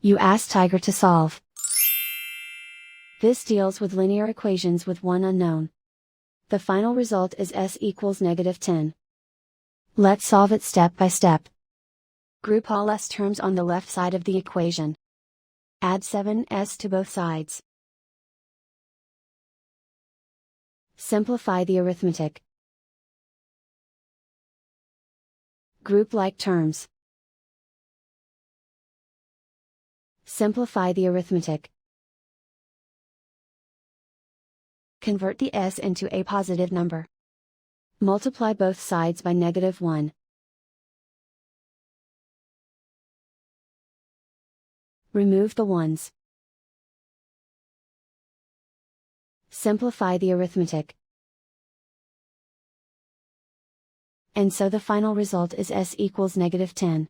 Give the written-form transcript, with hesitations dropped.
You ask Tiger to solve. This deals with linear equations with one unknown. The final result is s equals -10. Let's solve it step by step. Group all s terms on the left side of the equation. Add 7s to both sides. Simplify the arithmetic. Group like terms. Simplify the arithmetic. Convert the s into a positive number. Multiply both sides by -1. Remove the ones. Simplify the arithmetic. And so the final result is s equals -10.